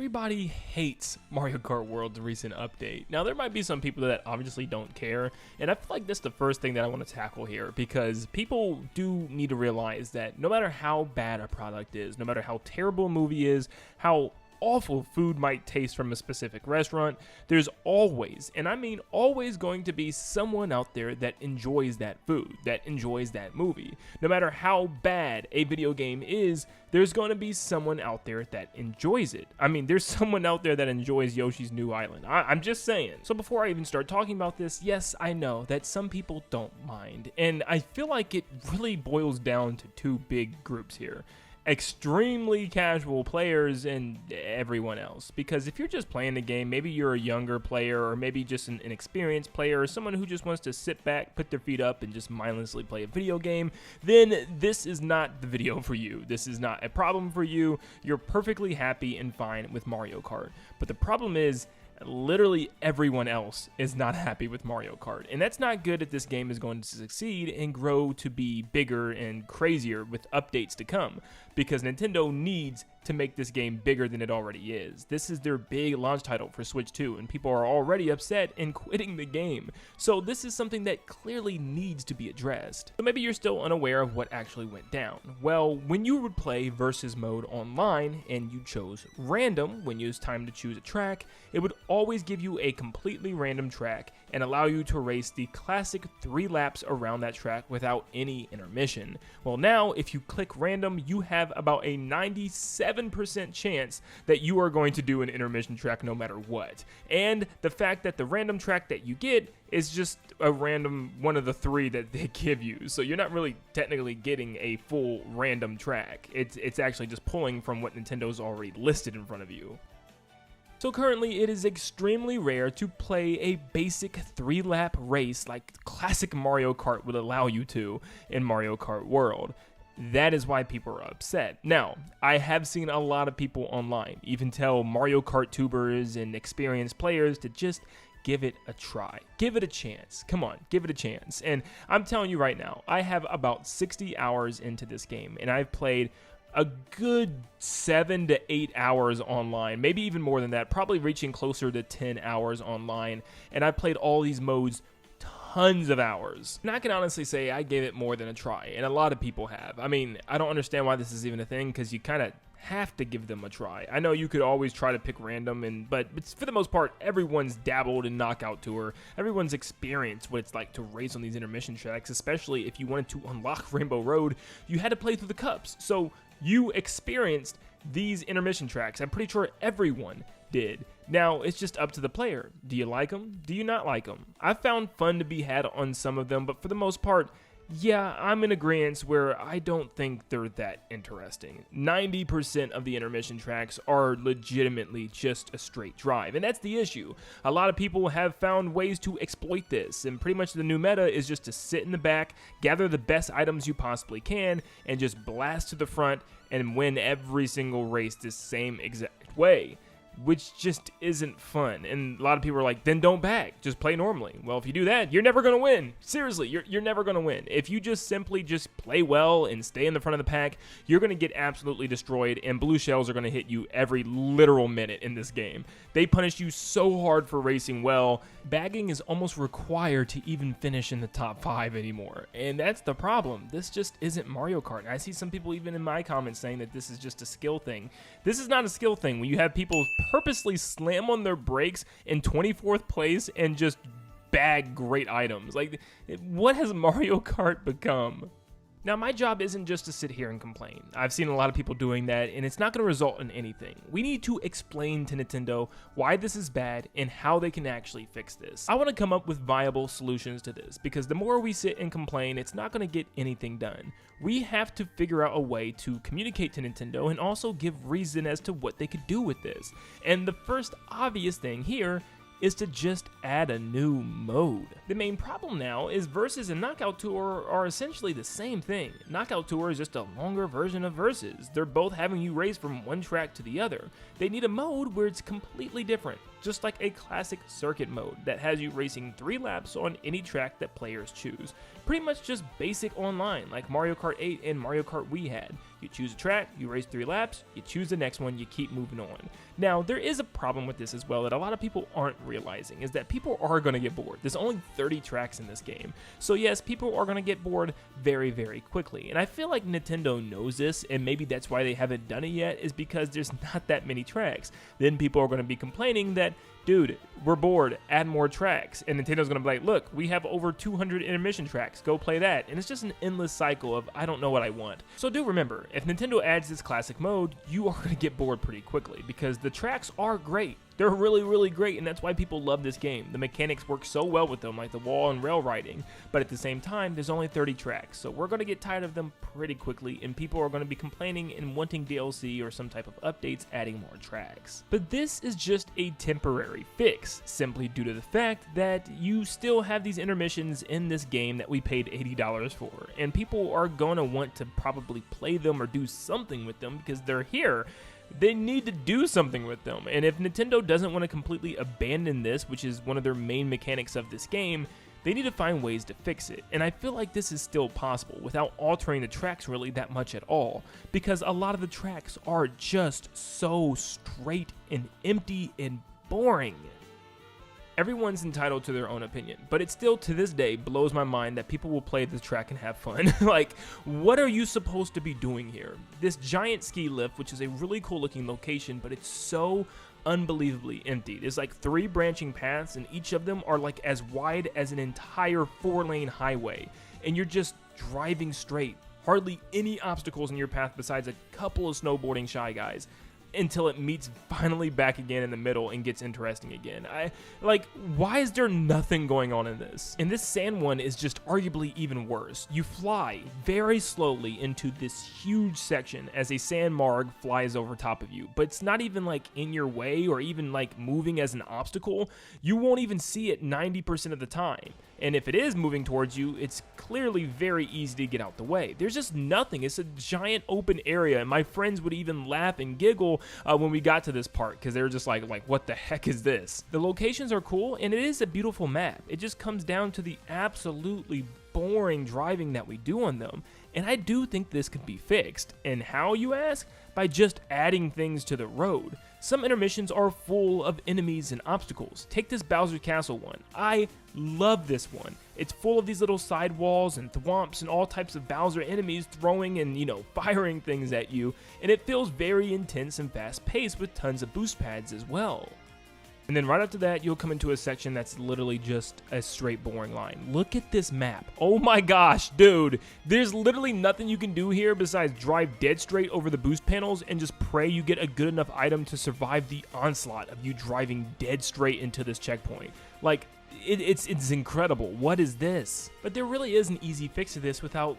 everybody hates Mario Kart World's recent update. Now, there might be some people that obviously don't care, and I feel like that's the first thing that I want to tackle here, because people do need to realize that no matter how bad a product is, no matter how terrible a movie is, how awful food might taste from a specific restaurant, there's always, and I mean always, going to be someone out there that enjoys that food, that enjoys that movie. No matter how bad a video game is, there's going to be someone out there that enjoys it. I mean, there's someone out there that enjoys Yoshi's New Island. I'm just saying. So before I even start talking about this, yes, I know that some people don't mind, and I feel like it really boils down to two big groups here: extremely casual players and everyone else. Because if you're just playing the game, maybe you're a younger player, or maybe just an inexperienced player, or someone who just wants to sit back, put their feet up, and just mindlessly play a video game, then this is not the video for you. This is not a problem for you. You're perfectly happy and fine with Mario Kart. But the problem is, literally everyone else is not happy with Mario Kart, and that's not good if this game is going to succeed and grow to be bigger and crazier with updates to come, because Nintendo needs to make this game bigger than it already is. This is their big launch title for Switch 2, and people are already upset and quitting the game. So this is something that clearly needs to be addressed. So maybe you're still unaware of what actually went down. Well, when you would play versus mode online and you chose random when it was time to choose a track, it would always give you a completely random track and allow you to race the classic 3 laps around that track without any intermission. Well, now if you click random, you have about a 97% chance that you are going to do an intermission track no matter what. And the fact that the random track that you get is just a random one of the 3 that they give you. So you're not really technically getting a full random track. It's actually just pulling from what Nintendo's already listed in front of you. So currently, it is extremely rare to play a basic 3-lap race like classic Mario Kart would allow you to in Mario Kart World. That is why people are upset. Now, I have seen a lot of people online even tell Mario Kart tubers and experienced players to just give it a try. Give it a chance. Come on, give it a chance. And I'm telling you right now, I have about 60 hours into this game, and I've played a good 7 to 8 hours online, maybe even more than that, probably reaching closer to 10 hours online, and I played all these modes tons of hours. And I can honestly say I gave it more than a try, and a lot of people have. I mean, I don't understand why this is even a thing, because you kind of have to give them a try. I know you could always try to pick random, but for the most part, everyone's dabbled in Knockout Tour. Everyone's experienced what it's like to race on these intermission tracks, especially if you wanted to unlock Rainbow Road, you had to play through the cups. So you experienced these intermission tracks. I'm pretty sure everyone did. Now, it's just up to the player. Do you like them? Do you not like them? I've found fun to be had on some of them, but for the most part, yeah, I'm in agreement where I don't think they're that interesting. 90% of the intermission tracks are legitimately just a straight drive, and that's the issue. A lot of people have found ways to exploit this, and pretty much the new meta is just to sit in the back, gather the best items you possibly can, and just blast to the front and win every single race the same exact way, which just isn't fun. And a lot of people are like, then don't back, just play normally. Well, if you do that, you're never going to win. Seriously, you're never going to win. If you just simply just play well and stay in the front of the pack, you're going to get absolutely destroyed, and blue shells are going to hit you every literal minute in this game. They punish you so hard for racing well. Bagging is almost required to even finish in the top 5 anymore, and that's the problem. This just isn't Mario Kart. I see some people even in my comments saying that this is just a skill thing. This is not a skill thing. When you have people purposely slam on their brakes in 24th place and just bag great items. Like, what has Mario Kart become? Now, my job isn't just to sit here and complain. I've seen a lot of people doing that, and it's not going to result in anything. We need to explain to Nintendo why this is bad and how they can actually fix this. I want to come up with viable solutions to this, because the more we sit and complain, it's not going to get anything done. We have to figure out a way to communicate to Nintendo and also give reason as to what they could do with this. And the first obvious thing here is to just add a new mode. The main problem now is Versus and Knockout Tour are essentially the same thing. Knockout Tour is just a longer version of Versus. They're both having you race from one track to the other. They need a mode where it's completely different. just like a classic circuit mode that has you racing 3 laps on any track that players choose. Pretty much just basic online, like Mario Kart 8 and Mario Kart Wii had. You choose a track, you race 3 laps, you choose the next one, you keep moving on. Now, there is a problem with this as well that a lot of people aren't realizing, is that people are going to get bored. There's only 30 tracks in this game. So yes, people are going to get bored very, very quickly. And I feel like Nintendo knows this, and maybe that's why they haven't done it yet, is because there's not that many tracks. Then people are going to be complaining that, dude, we're bored, add more tracks. And Nintendo's going to be like, look, we have over 200 intermission tracks, go play that. And it's just an endless cycle of, I don't know what I want. So do remember, if Nintendo adds this classic mode, you are going to get bored pretty quickly, because the tracks are great. They're really, really great, and that's why people love this game. The mechanics work so well with them, like the wall and rail riding, but at the same time, there's only 30 tracks, so we're going to get tired of them pretty quickly, and people are going to be complaining and wanting DLC or some type of updates adding more tracks. But this is just a temporary fix, simply due to the fact that you still have these intermissions in this game that we paid $80 for, and people are going to want to probably play them or do something with them because they're here. They need to do something with them, and if Nintendo doesn't want to completely abandon this, which is one of their main mechanics of this game, they need to find ways to fix it. And I feel like this is still possible without altering the tracks really that much at all, because a lot of the tracks are just so straight and empty and boring. Everyone's entitled to their own opinion, but it still to this day blows my mind that people will play this track and have fun. Like, what are you supposed to be doing here? This giant ski lift, which is a really cool looking location, but it's so unbelievably empty. There's like 3 branching paths, and each of them are like as wide as an entire 4-lane highway, and you're just driving straight. Hardly any obstacles in your path besides a couple of snowboarding shy guys, until it meets finally back again in the middle and gets interesting again. Why is there nothing going on in this? And this sand one is just arguably even worse. You fly very slowly into this huge section as a sand marg flies over top of you, but it's not even like in your way or even like moving as an obstacle. You won't even see it 90% of the time. And if it is moving towards you, it's clearly very easy to get out the way. There's just nothing. It's a giant open area, and my friends would even laugh and giggle when we got to this part, because they were just like, what the heck is this? The locations are cool, and it is a beautiful map. It just comes down to the absolutely boring driving that we do on them, and I do think this could be fixed. And how, you ask? By just adding things to the road. Some intermissions are full of enemies and obstacles. Take this Bowser Castle one. I love this one. It's full of these little side walls and thwomps and all types of Bowser enemies throwing and, firing things at you, and it feels very intense and fast paced with tons of boost pads as well. And then right after that, you'll come into a section that's literally just a straight boring line. Look at this map. Oh my gosh, dude. There's literally nothing you can do here besides drive dead straight over the boost panels and just pray you get a good enough item to survive the onslaught of you driving dead straight into this checkpoint. Like, it's incredible. What is this? But there really is an easy fix to this without,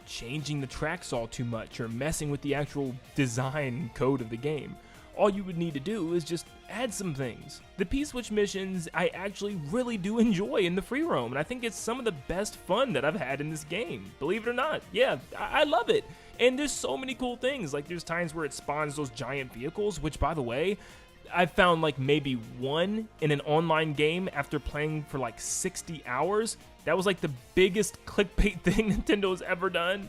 changing the tracks all too much or messing with the actual design code of the game. All you would need to do is just add some things. The P-Switch missions I actually really do enjoy in the free roam, and I think it's some of the best fun that I've had in this game. Believe it or not, yeah, I love it. And there's so many cool things, like there's times where it spawns those giant vehicles, which by the way, I've found like maybe one in an online game after playing for like 60 hours. That was like the biggest clickbait thing Nintendo's ever done.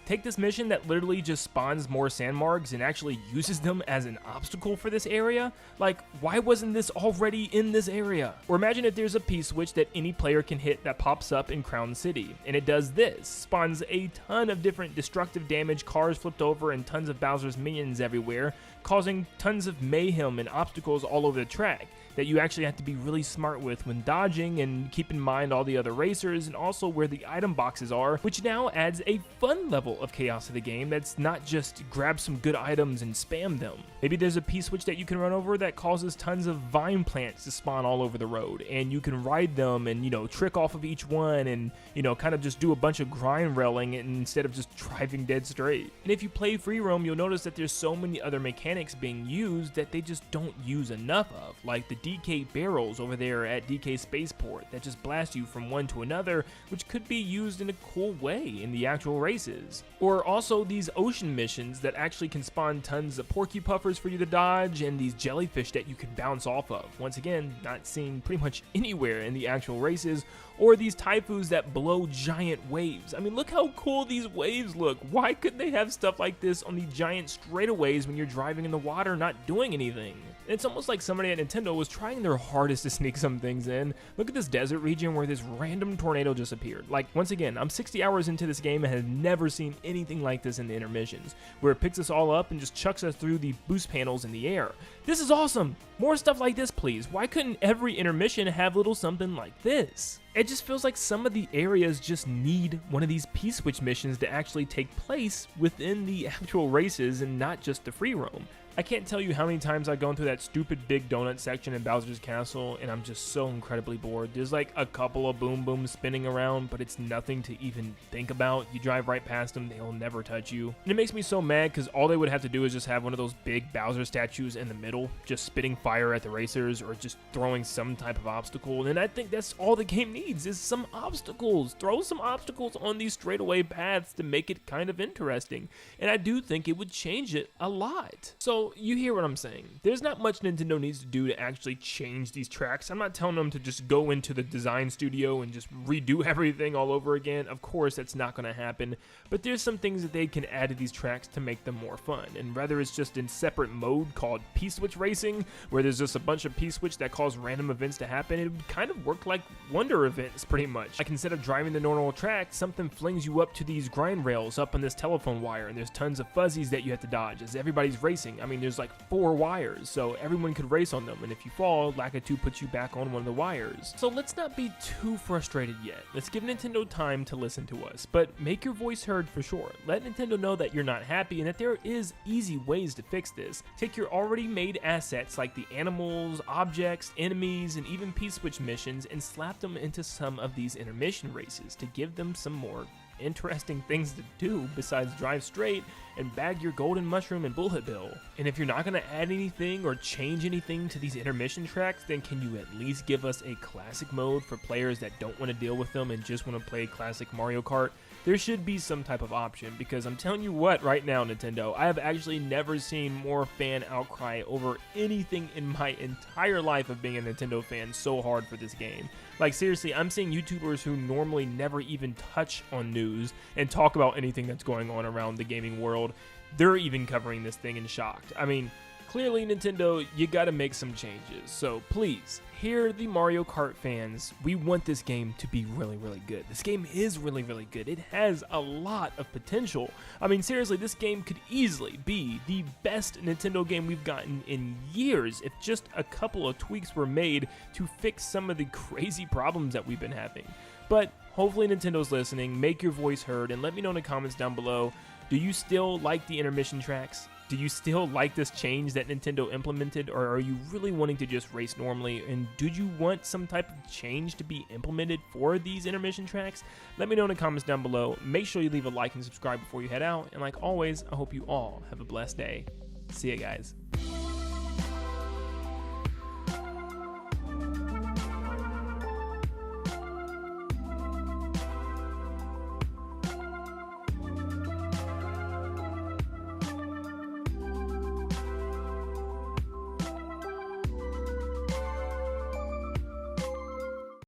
Take this mission that literally just spawns more sand margs and actually uses them as an obstacle for this area. Like, why wasn't this already in this area? Or imagine if there's a P-switch that any player can hit that pops up in Crown City, and it does this. Spawns a ton of different destructive damage, cars flipped over, and tons of Bowser's minions everywhere, causing tons of mayhem and obstacles all over the track that you actually have to be really smart with when dodging, and keep in mind all the other racers and also where the item boxes are, which now adds a fun level of chaos to the game that's not just grab some good items and spam them. Maybe there's a P-switch that you can run over that causes tons of vine plants to spawn all over the road, and you can ride them and, trick off of each one and, kind of just do a bunch of grind railing instead of just driving dead straight. And if you play free roam, you'll notice that there's so many other mechanics being used that they just don't use enough of, like the DK barrels over there at DK Spaceport that just blast you from one to another, which could be used in a cool way in the actual races. Or also these ocean missions that actually can spawn tons of porcupuffers for you to dodge, and these jellyfish that you can bounce off of. Once again, not seen pretty much anywhere in the actual races. Or these typhoons that blow giant waves. I mean, look how cool these waves look. Why couldn't they have stuff like this on the giant straightaways when you're driving in the water not doing anything? It's almost like somebody at Nintendo was trying their hardest to sneak some things in. Look at this desert region where this random tornado just appeared. Like, once again, I'm 60 hours into this game and have never seen anything like this in the intermissions, where it picks us all up and just chucks us through the boost panels in the air. This is awesome! More stuff like this, please. Why couldn't every intermission have little something like this? It just feels like some of the areas just need one of these P-switch missions to actually take place within the actual races and not just the free roam. I can't tell you how many times I've gone through that stupid big donut section in Bowser's Castle and I'm just so incredibly bored. There's like a couple of boom booms spinning around, but it's nothing to even think about. You drive right past them, they'll never touch you. And it makes me so mad because all they would have to do is just have one of those big Bowser statues in the middle, just spitting fire at the racers or just throwing some type of obstacle. And I think that's all the game needs is some obstacles. Throw some obstacles on these straightaway paths to make it kind of interesting. And I do think it would change it a lot. So you hear what I'm saying. There's not much Nintendo needs to do to actually change these tracks. I'm not telling them to just go into the design studio and just redo everything all over again. Of course, that's not going to happen. But there's some things that they can add to these tracks to make them more fun. And whether it's just in separate mode called P-switch racing, where there's just a bunch of P-switch that cause random events to happen, it would kind of work like Wonder events pretty much. Like instead of driving the normal track, something flings you up to these grind rails up on this telephone wire, and there's tons of fuzzies that you have to dodge as everybody's racing. I mean, there's like 4 wires, so everyone could race on them, and if you fall, Lakitu puts you back on one of the wires. So let's not be too frustrated yet. Let's give Nintendo time to listen to us, but make your voice heard for sure. Let Nintendo know that you're not happy and that there is easy ways to fix this. Take your already made assets like the animals, objects, enemies, and even P-switch missions and slap them into some of these intermission races to give them some more interesting things to do besides drive straight and bag your golden mushroom and bullet bill. And if you're not going to add anything or change anything to these intermission tracks, then can you at least give us a classic mode for players that don't want to deal with them and just want to play classic Mario Kart? There should be some type of option, because I'm telling you what right now, Nintendo, I have actually never seen more fan outcry over anything in my entire life of being a Nintendo fan so hard for this game. Like seriously, I'm seeing YouTubers who normally never even touch on news and talk about anything that's going on around the gaming world. They're even covering this thing and shocked. I mean, clearly Nintendo, you gotta make some changes. So please, hear the Mario Kart fans. We want this game to be really, really good. This game is really, really good. It has a lot of potential. I mean, seriously, this game could easily be the best Nintendo game we've gotten in years if just a couple of tweaks were made to fix some of the crazy problems that we've been having. But hopefully Nintendo's listening. Make your voice heard and let me know in the comments down below. Do you still like the intermission tracks? Do you still like this change that Nintendo implemented, or are you really wanting to just race normally? And do you want some type of change to be implemented for these intermission tracks? Let me know in the comments down below. Make sure you leave a like and subscribe before you head out. And like always, I hope you all have a blessed day. See ya, guys.